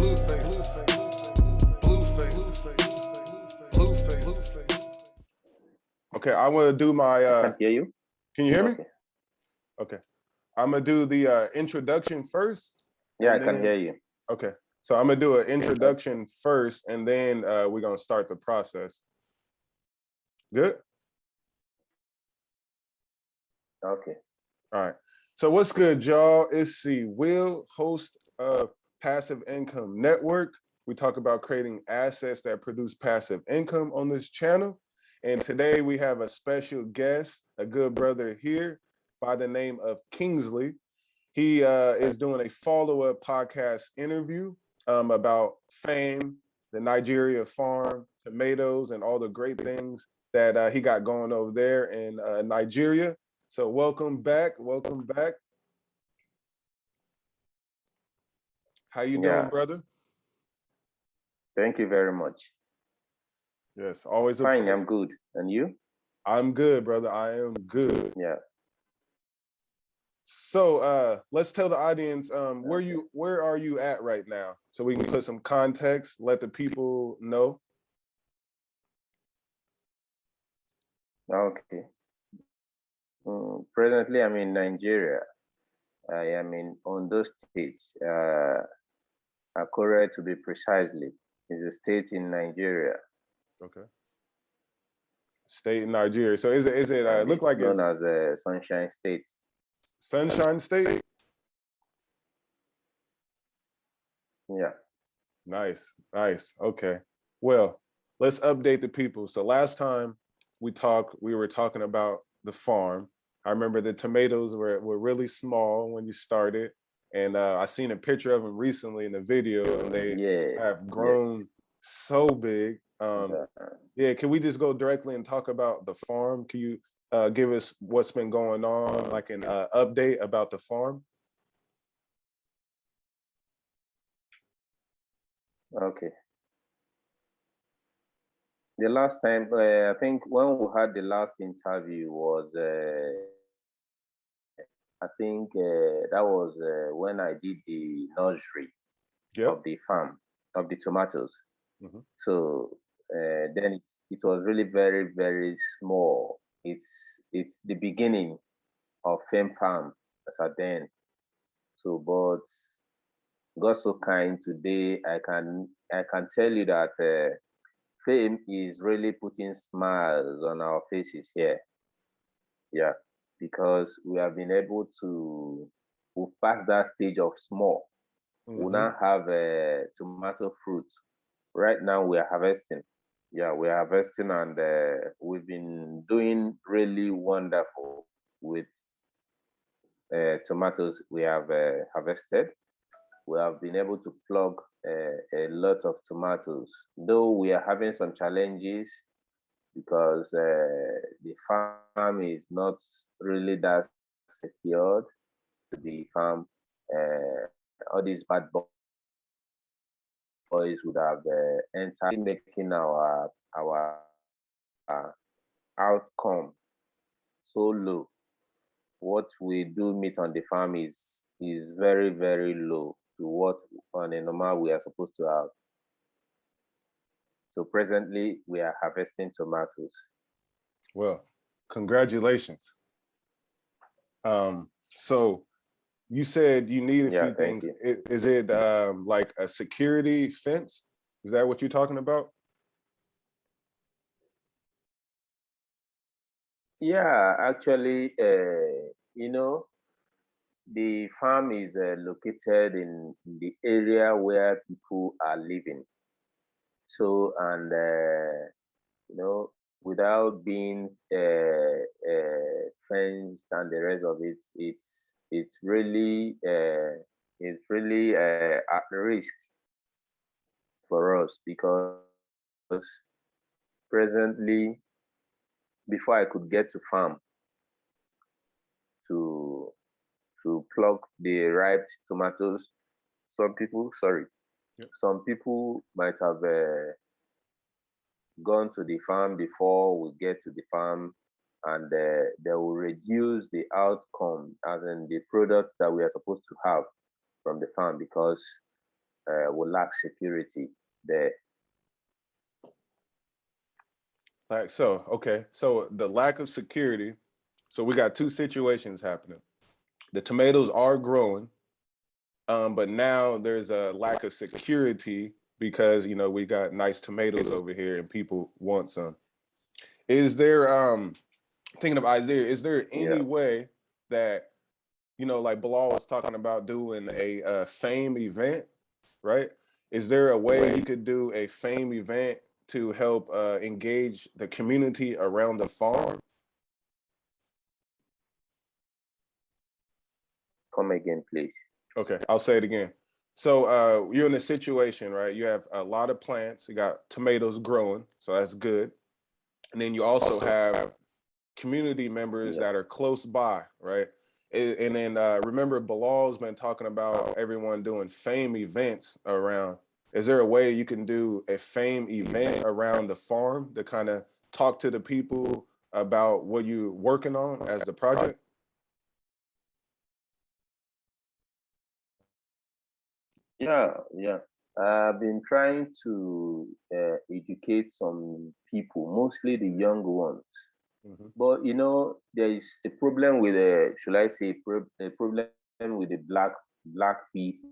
Okay, I want to do my. I can't hear you. Can you hear me? Okay. Okay, I'm gonna do the introduction first. Yeah, I and can then- hear you. Okay, so I'm gonna do an introduction first, and then we're gonna start the process. Good. Okay. All right. So what's good, y'all? It's Seawill, host of Passive Income Network. We talk about creating assets that produce passive income on this channel. And today we have a special guest, a good brother here by the name of Kingsley. He is doing a follow-up podcast interview about fame, the Nigeria farm, tomatoes, and all the great things that he got going over there in Nigeria. So welcome back. Welcome back. How you doing, brother? Thank you very much. Yes, always a Fine, pleasure. I'm good. And you? I'm good, brother. I am good. Yeah. So let's tell the audience where are you at right now, so we can put some context, let the people know. Okay. Presently, I'm in Nigeria. I am in Ondo State. Akure, to be precisely, is a state in Nigeria. Okay. State in Nigeria. So is it look like known it's as Sunshine State. Sunshine State? Yeah. Nice. Okay. Well, let's update the people. So last time we were talking about the farm. I remember the tomatoes were really small when you started. And I seen a picture of them recently in the video, and they have grown so big. Yeah, can we just go directly and talk about the farm? Can you give us what's been going on, like an update about the farm? Okay. The last time, I think when we had the last interview was, I think that was when I did the nursery of the farm, of the tomatoes. Mm-hmm. So then it was really very, very small. It's the beginning of Fame Farm as at then. So, but God so kind today, I can tell you that Fame is really putting smiles on our faces here. Yeah, because we have been able to move past that stage of small. Mm-hmm. We now have tomato fruit. Right now we are harvesting. Yeah, we are harvesting, and we've been doing really wonderful with tomatoes we have harvested. We have been able to plug a lot of tomatoes, though we are having some challenges because the farm is not really that secured to the farm. All these bad boys would have entered, making our outcome so low. What we do meet on the farm is very, very low to what on a normal we are supposed to have. So presently we are harvesting tomatoes. Well, congratulations. So you said you need a few things. Is it like a security fence? Is that what you're talking about? Yeah, actually, the farm is located in the area where people are living. So, and without being fenced and the rest of it, it's really at risk for us because presently, before I could get to farm to pluck the ripe tomatoes, some people might have gone to the farm before we get to the farm, and they will reduce the outcome, as in the product that we are supposed to have from the farm, because will lack security there. Like so, okay. So the lack of security. So we got two situations happening. The tomatoes are growing, but now there's a lack of security because we got nice tomatoes over here and people want some. Is there thinking of Isaiah, is there any Yeah. way that like Bilal was talking about doing a fame event, right? Is there a way you could do a fame event to help engage the community around the farm? Come again, please. Okay, I'll say it again. So you're in a situation, right? You have a lot of plants, you got tomatoes growing, so that's good. And then you also have community members Yeah. that are close by, right? And then remember, Bilal's been talking about everyone doing fame events around. Is there a way you can do a fame event around the farm to kind of talk to the people about what you're working on as the project? Yeah, yeah. I've been trying to educate some people, mostly the young ones. Mm-hmm. But there is a problem with should I say, a problem with the black people.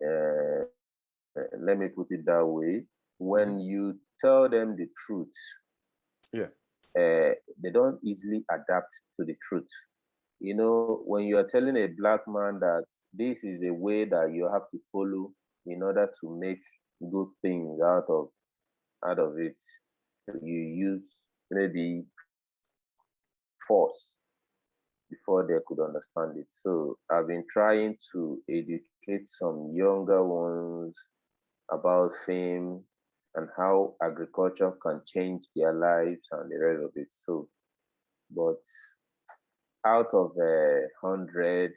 Uh, Let me put it that way. When you tell them the truth, Yeah. they don't easily adapt to the truth. When you are telling a black man that this is a way that you have to follow in order to make good things out of it, you use maybe force before they could understand it. So I've been trying to educate some younger ones about fame and how agriculture can change their lives and the rest of it. So, but out of 100%,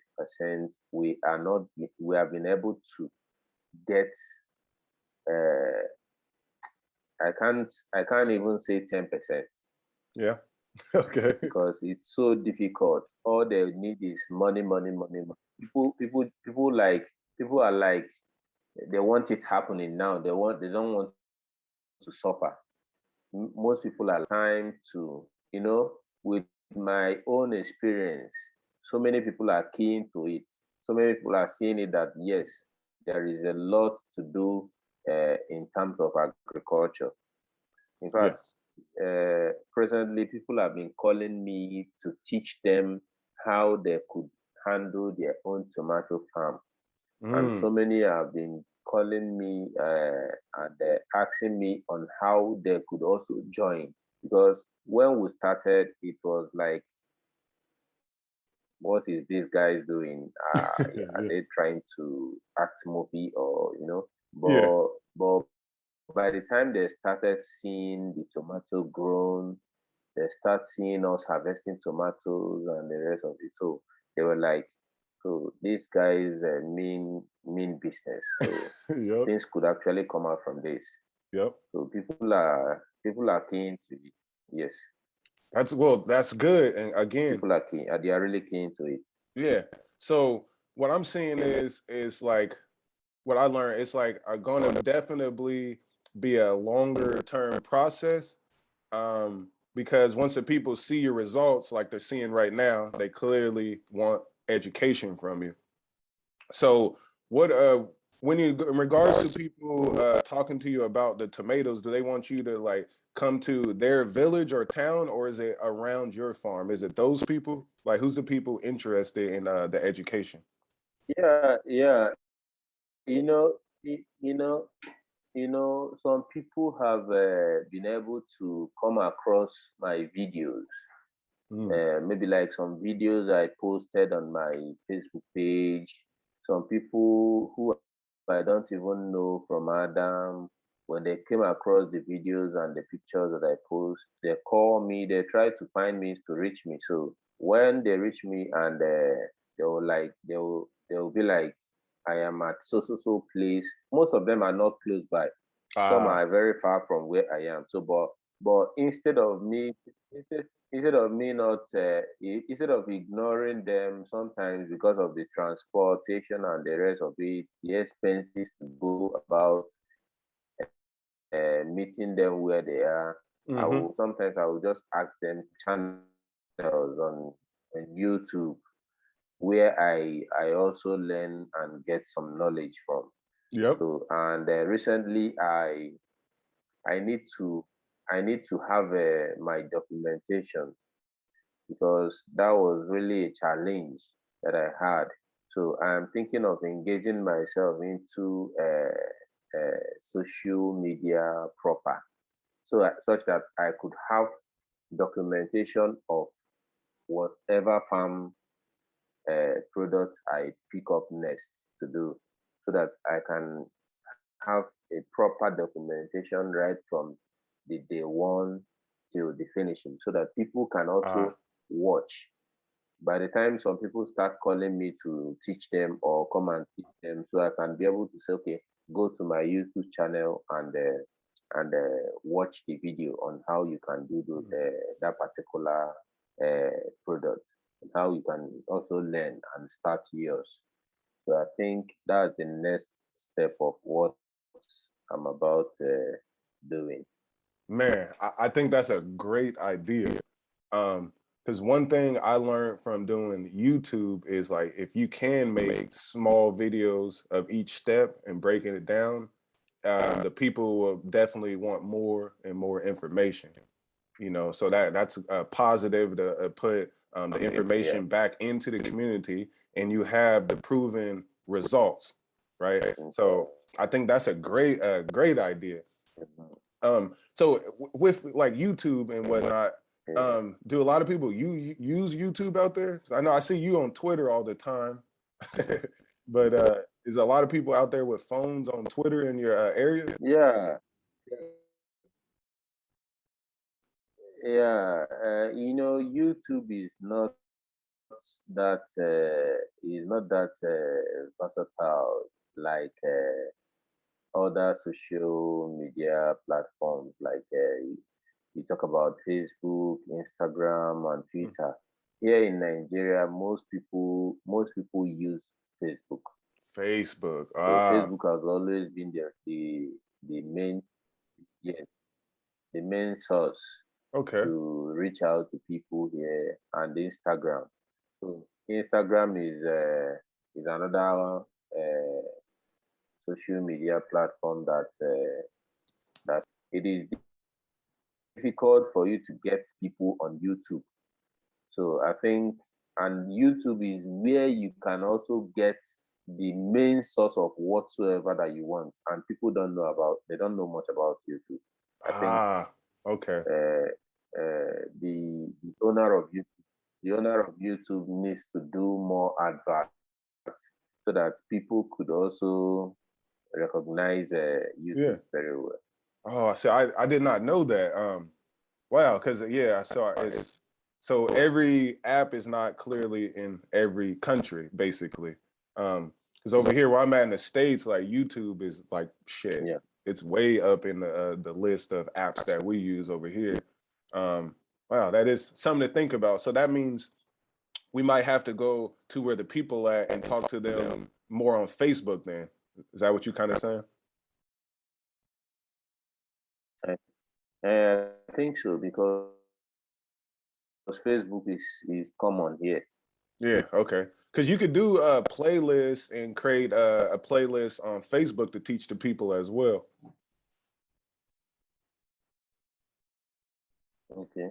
we have been able to get. Uh, I can't even say 10%. Yeah. Okay. Because it's so difficult. All they need is money, money, money, money. People are like they want it happening now. They don't want to suffer. Most people are time to, with my own experience, so many people are keen to it. So many people are seeing it that yes, there is a lot to do in terms of agriculture. In Yeah. fact, presently people have been calling me to teach them how they could handle their own tomato farm. And so Mm. many have been calling me and asking me on how they could also join. Because when we started, it was like, what is this guys doing? Are Yeah. they trying to act movie or Yeah. But by the time they started seeing the tomato grown, they start seeing us harvesting tomatoes and the rest of it. So they were like, so these guys mean business. So Yep. things could actually come out from this. Yep. So people are keen to it. Yes, That's good. And again, people are keen. They are really keen to it. yeah. So what I'm seeing is like what I learned. It's like going to definitely be a longer term process. Because once the people see your results, like they're seeing right now, they clearly want education from you. So what when you in regards to people talking to you about the tomatoes, do they want you to like come to their village or town, or is it around your farm? Is it those people? Like who's the people interested in the education? Yeah, yeah. You know, y- you know, some people have been able to come across my videos. Mm. Maybe like some videos I posted on my Facebook page. Some people who I don't even know from Adam, when they came across the videos and the pictures that I post, they call me, they try to find me to reach me. So when they reach me and they will be like, I am at so so so place. Most of them are not close by. Some Ah, are very far from where I am. So but instead of me instead instead of me not instead of ignoring them sometimes because of the transportation and the rest of it, the expenses to go about meeting them where they are, Mm-hmm. I will just ask them channels on YouTube where I also learn and get some knowledge from. Yep. So and recently I need to have my documentation because that was really a challenge that I had. So I'm thinking of engaging myself into social media proper, so such that I could have documentation of whatever farm product I pick up next to do, so that I can have a proper documentation right from the day one till the finishing, so that people can Uh, also watch. By the time some people start calling me to teach them or come and teach them, so I can be able to say, okay, go to my YouTube channel and watch the video on how you can do that particular product, and how you can also learn and start yours. So I think that's the next step of what I'm about doing. Man, I think that's a great idea. Because one thing I learned from doing YouTube is like if you can make small videos of each step and breaking it down, the people will definitely want more and more information. You know, so that's a positive to put the Yeah. information back into the community, and you have the proven results, right? So I think that's a great idea. Mhm. So with like YouTube and whatnot, Yeah. do a lot of people use YouTube out there? 'Cause I know I see you on Twitter all the time, but is a lot of people out there with phones on Twitter in your area? Yeah. Yeah. YouTube that is not that versatile like other social media platforms, like you talk about Facebook, Instagram, and Twitter. Here in Nigeria, most people use Facebook. Facebook. So Ah, Facebook has always been the main, yeah, the main source okay. to reach out to people here, and Instagram. So Instagram is another social media platform that it is difficult for you to get people on YouTube. So I think, and YouTube is where you can also get the main source of whatsoever that you want, and people they don't know much about YouTube. I think Ah, okay. uh, the owner of YouTube needs to do more adverts so that people could also recognize Yeah. YouTube very well. Oh, so I did not know that. Wow, because yeah, I saw it's so every app is not clearly in every country, basically. Because over here where I'm at in the States, like YouTube is like shit. Yeah. It's way up in the list of apps that we use over here. Wow, that is something to think about. So that means we might have to go to where the people at and talk to them more on Facebook then. Is that what you kind of saying? I, I think so, because Facebook is common here. Yeah, okay. Because you could do a playlist and create a playlist on Facebook to teach the people as well. Okay.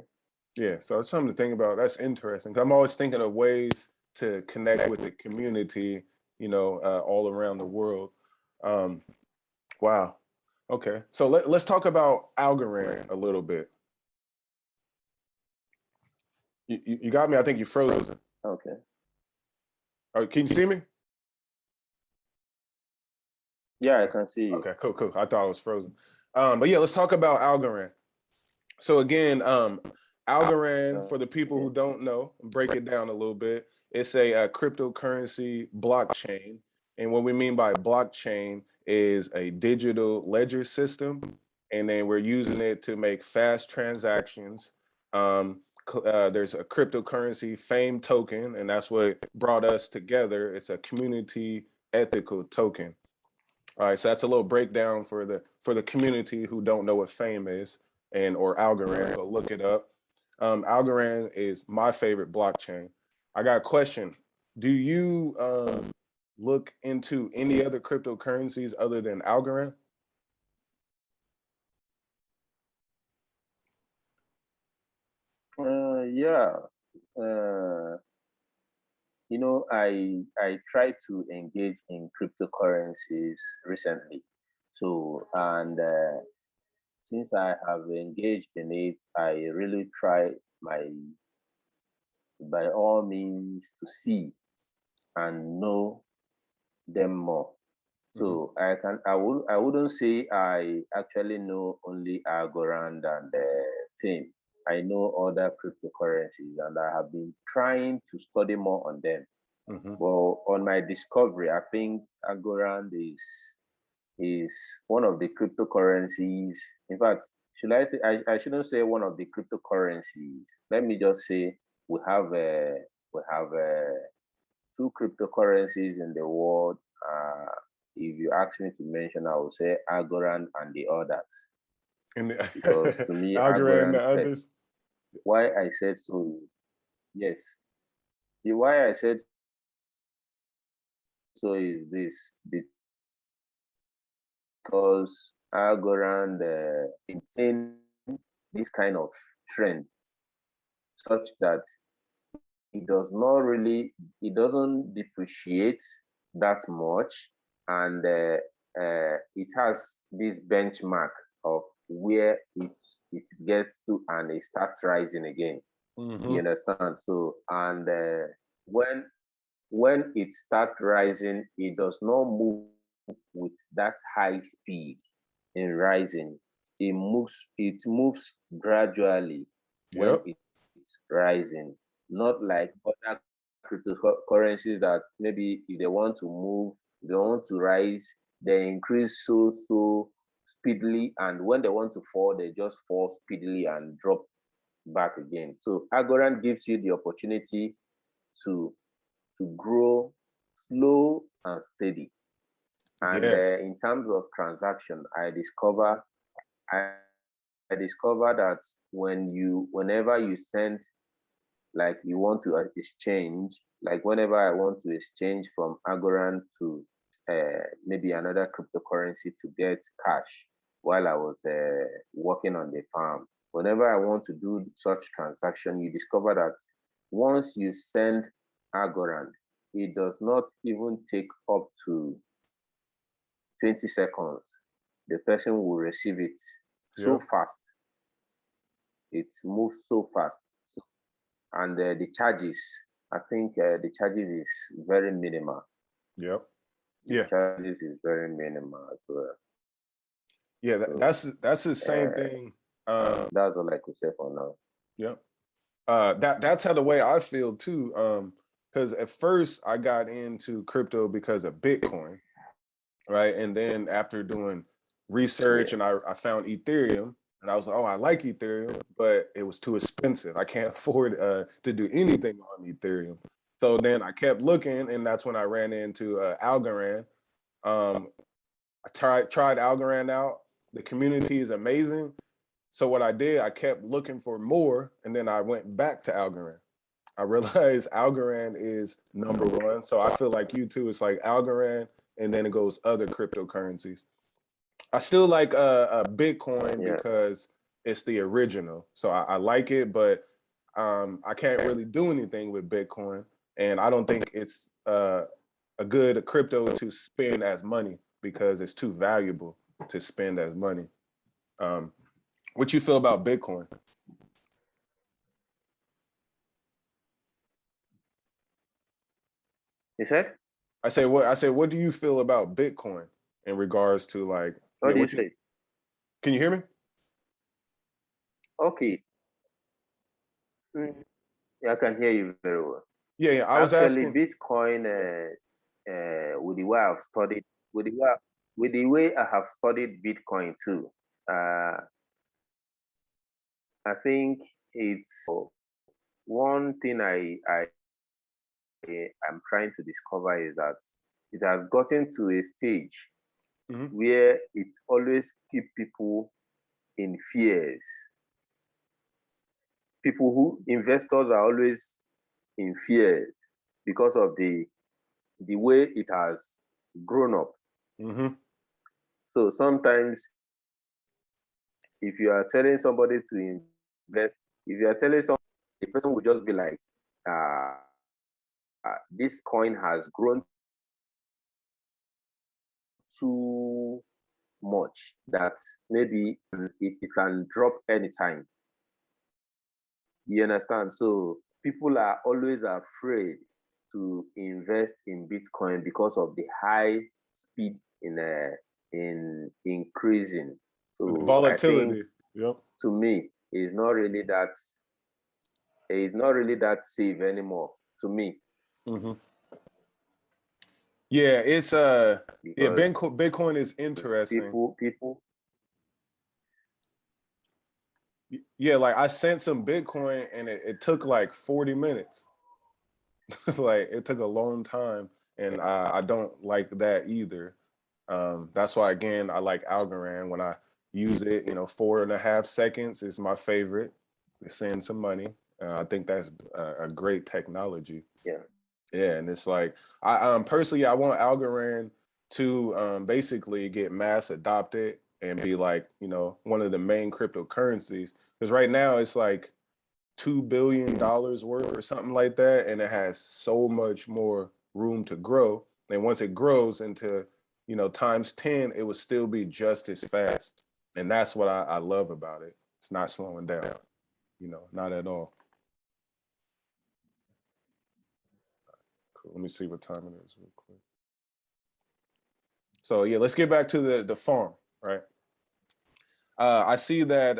Yeah, so it's something to think about. That's interesting. 'Cause I'm always thinking of ways to connect with the community, all around the world. Um, wow. Okay. So let's talk about Algorand a little bit. You got me? I think you frozen. Okay. Can you see me? Yeah, I can see you. Okay, cool. I thought I was frozen. But yeah, let's talk about Algorand. So again, Algorand, for the people Yeah. who don't know, break it down a little bit. It's a cryptocurrency blockchain, and what we mean by blockchain is a digital ledger system, and then we're using it to make fast transactions, there's a cryptocurrency fame token, and that's what brought us together. It's a community ethical token. All right, so that's a little breakdown for the community who don't know what fame is and or Algorand. Go look it up. Algorand is my favorite blockchain. I got a question. Do you look into any other cryptocurrencies other than Algorand? Yeah. Uh, I tried to engage in cryptocurrencies recently. So, and since I have engaged in it, I really try my by all means to see and know them more. Mm-hmm. So I wouldn't say I actually know only Algorand and Fame. I know other cryptocurrencies and I have been trying to study more on them. Mm-hmm. Well, on my discovery, I think Algorand is one of the cryptocurrencies. In fact, should I say I shouldn't say one of the cryptocurrencies. Let me just say we have two cryptocurrencies in the world. If you ask me to mention, I would say Algorand and the others. And Because to me, Algorand and Algorand the others. first. Why I said so is yes. The why I said so is this because Algorand maintain this kind of trend such that it doesn't depreciate that much, and it has this benchmark of where it gets to and it starts rising again. Mm-hmm. You understand? So, and when it starts rising, it does not move with that high speed in rising. It moves gradually when Yep. it's rising, not like other cryptocurrencies that maybe if they want to move, they want to rise, they increase so speedily, and when they want to fall, they just fall speedily and drop back again. So Algorand gives you the opportunity to grow slow and steady. And Yes. in terms of transaction, I discover that whenever you send, like you want to exchange, like whenever I want to exchange from Algorand to maybe another cryptocurrency to get cash while I was working on the farm, whenever I want to do such transaction, you discover that once you send Algorand, it does not even take up to 20 seconds. The person will receive it so Yep. fast. It moves so fast. So, and the charges, I think the charges is very minimal. Yep. The Yeah. charges is very minimal as well. Yeah. So That's the same thing. that's all I could say for now. Yep. That's how the way I feel too. Because at first I got into crypto because of Bitcoin, right? And then after doing Yeah. research and I found Ethereum and I was like, oh, I like Ethereum, but it was too expensive. I can't afford to do anything on Ethereum. So then I kept looking, and that's when I ran into Algorand. Um, I tried Algorand out. The community is amazing. So what I did, I kept looking for more, and then I went back to Algorand. I realized Algorand is number one. So I feel like you too. It's like Algorand, and then it goes other cryptocurrencies. I still like Bitcoin Yeah. because it's the original. So I like it, but I can't really do anything with Bitcoin, and I don't think it's a good crypto to spend as money because it's too valuable to spend as money. Um, what you feel about Bitcoin? You said? I say what do you feel about Bitcoin in regards to like yeah, What do you what you say? can you hear me? Okay. Mm, yeah, I can hear you very well. Yeah, I was Actually, asking. Bitcoin, with the way I've studied, with the way, with the way I have studied Bitcoin too, I think it's one thing I'm trying to discover is that it has gotten to a stage where it always keep people in fears. Investors are always in fears because of the way it has grown up. So sometimes if you are telling somebody to invest, if you are telling somebody, the person will just be like, this coin has grown too much that maybe it can drop anytime. You understand? So people are always afraid to invest in Bitcoin because of the high speed in increasing. So Volatility. I think, to me, it's not really that safe anymore. To me. Yeah, it's Bitcoin is interesting. People. Yeah, like I sent some Bitcoin and it took like 40 minutes. Like it took a long time, and I don't like that either. That's why again I like Algorand. When I use it, 4.5 seconds is my favorite to send some money. I think that's a great technology. Yeah, and it's like I personally I want Algorand to basically get mass adopted and be like one of the main cryptocurrencies, because right now it's like $2 billion worth or something like that, and it has so much more room to grow. And once it grows into times 10, it will still be just as fast. And that's what I love about it. It's not slowing down, not at all. Cool. Let me see what time it is real quick. So yeah, let's get back to the farm, right? I see that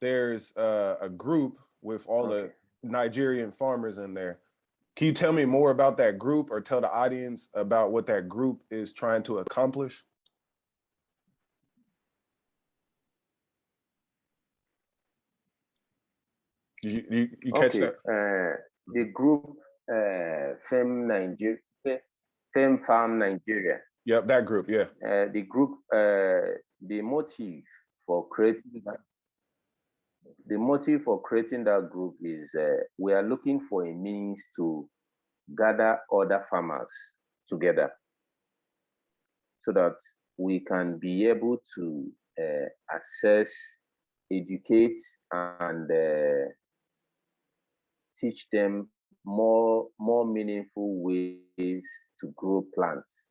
there's a group with all the Nigerian farmers in there. Can you tell me more about that group, or tell the audience about what that group is trying to accomplish? You catch that? The group Fame Farm Nigeria. Yep, that group. Yeah. The group. The motive for creating that group is we are looking for a means to gather other farmers together so that we can be able to assess, educate, and teach them more meaningful ways to grow plants.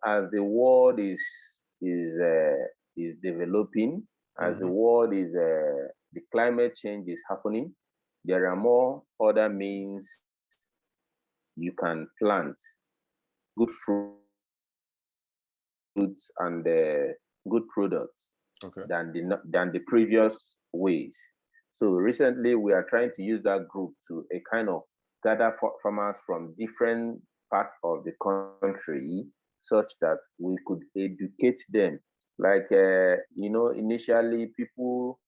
As the world is developing, as the world is the climate change is happening, there are more other means you can plant good fruits and good products than the previous ways. So recently, we are trying to use that group to a kind of gather farmers from different parts of the country, such that we could educate them. Like initially people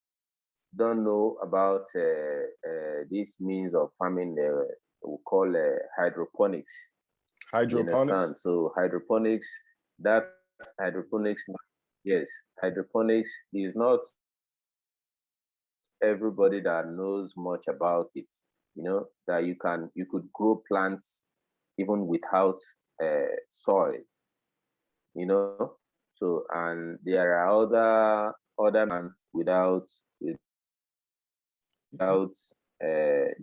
don't know about this means of farming. We call hydroponics. Hydroponics. So hydroponics, yes, hydroponics is not everybody that knows much about it. That you could grow plants even without soil. So, and there are other plants without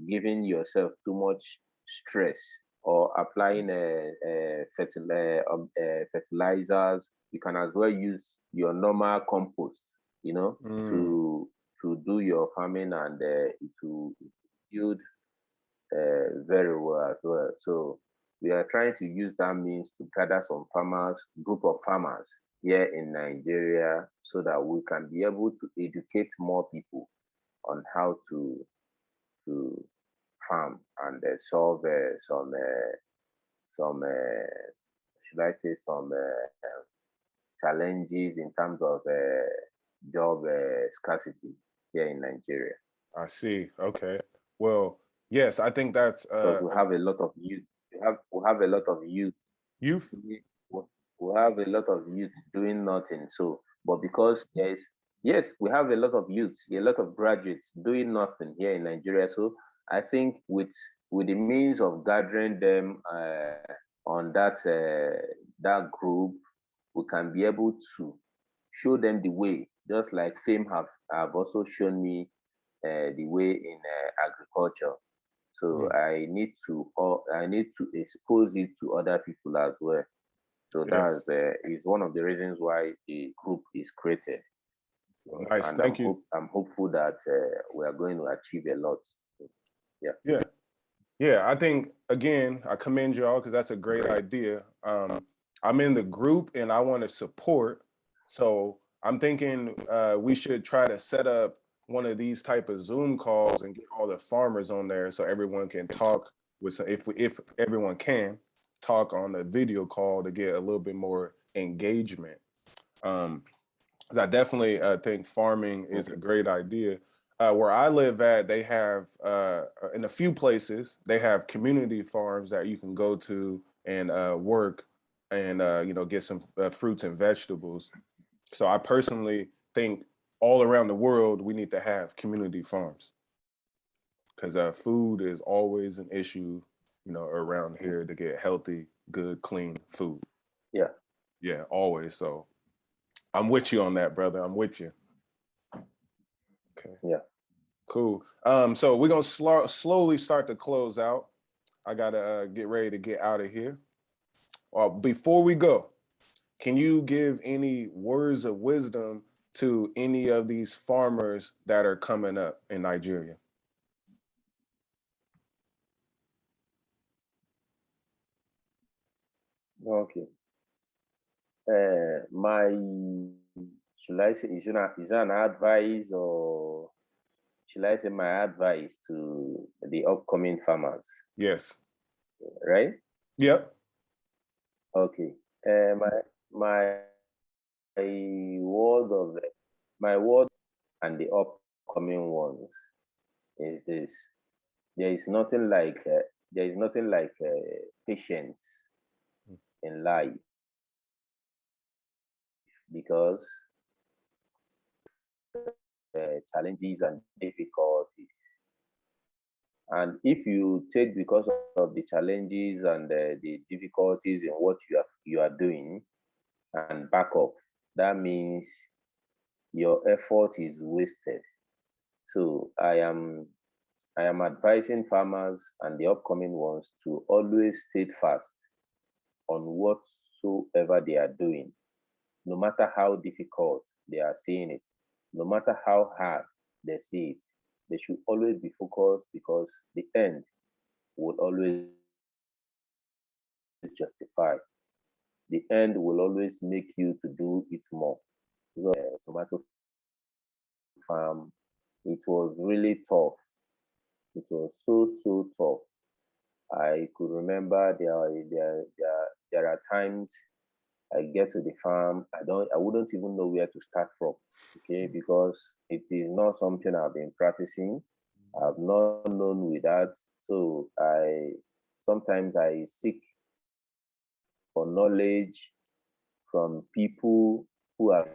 giving yourself too much stress or applying fertilizers. You can as well use your normal compost, to do your farming, and it will yield very well as well. So we are trying to use that means to gather some group of farmers here in Nigeria, so that we can be able to educate more people on how to farm and solve some should I say some challenges in terms of job scarcity here in Nigeria. I see. Okay. Well, yes, I think that's because we have a lot of youth. We have a lot of youth. youth. We we have a lot of youth doing nothing. So, but because there is, yes, we have a lot of youths, a lot of graduates doing nothing here in Nigeria. So I think with the means of gathering them on that group, we can be able to show them the way, just like Fame have also shown me the way in agriculture. So Mm, I need to expose it to other people as well. So yes. that's is one of the reasons why the group is created. Well, nice. And Thank you. I'm hopeful that we are going to achieve a lot. Yeah. Yeah. Yeah, I think again, I commend y'all because that's a great idea. I'm in the group and I want to support. So I'm thinking we should try to set up one of these type of Zoom calls and get all the farmers on there so everyone can talk with if everyone can talk on the video call to get a little bit more engagement. 'Cause I definitely think farming is a great idea. Where I live at, they have in a few places they have community farms that you can go to and work and get some fruits and vegetables. So I personally think all around the world we need to have community farms because food is always an issue, around here to get healthy, good, clean food. Yeah. Yeah, always. So I'm with you on that, brother. I'm with you. Okay. Yeah. Cool. So we're gonna slowly start to close out. I gotta get ready to get out of here. Before we go, can you give any words of wisdom to any of these farmers that are coming up in Nigeria? Okay. My should I say is it an advice, or should I say my advice to the upcoming farmers? Yes. Right? Yep. Okay. My word of my word and the upcoming ones is this: there is nothing like patience in life, because challenges and difficulties. And if you take because of the challenges and the difficulties in what you are doing and back off, that means your effort is wasted. So I am advising farmers and the upcoming ones to always stay fast on whatsoever they are doing, no matter how difficult they are seeing it, no matter how hard they see it. They should always be focused, because the end will always justify. The end will always make you to do it more. Tomato farm, it was really tough. It was so tough. I could remember there are times I get to the farm, I wouldn't even know where to start from. Okay, because it is not something I've been practicing. I've not known with that. So I sometimes I seek for knowledge from people who are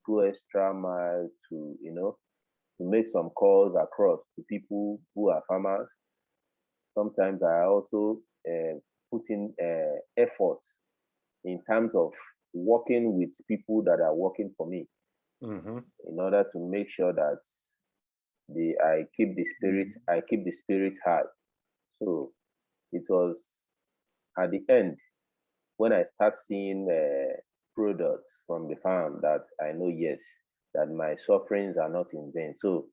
go extra mile to to make some calls across to people who are farmers. Sometimes I also put in efforts in terms of working with people that are working for me, Mm-hmm. in order to make sure that I keep the spirit high. So it was at the end, when I start seeing products from the farm, that I know, yes, that my sufferings are not in vain. So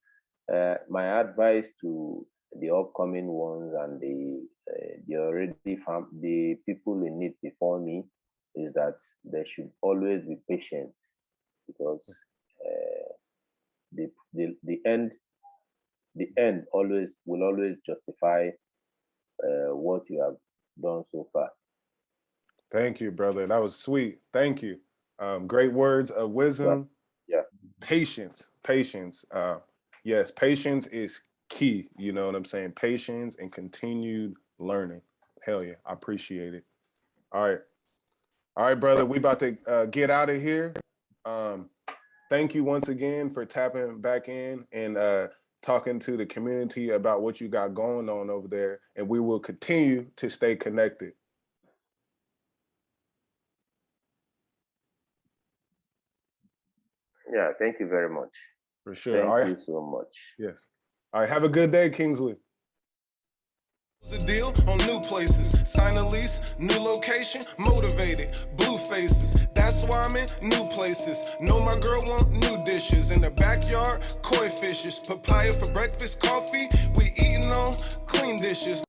my advice to the upcoming ones and the already the people in need before me is that they should always be patient, because uh, the the end always will always justify what you have done so far. Thank you, brother. That was sweet. Thank you. Great words of So wisdom. yeah, Patience. Patience. yes, patience is key. You know what I'm saying? Patience and continued learning. Hell yeah, I appreciate it. All right, brother. We about to get out of here. Thank you once again for tapping back in and talking to the community about what you got going on over there. And we will continue to stay connected. Yeah, thank you very much. For sure. Thank you so much. Yes. All right. Have a good day, Kingsley. The deal on new places, sign a lease, new location, motivated, blue faces. That's why I'm in new places. Know my girl want new dishes in the backyard, koi fishes, papaya for breakfast, coffee. We eating on clean dishes.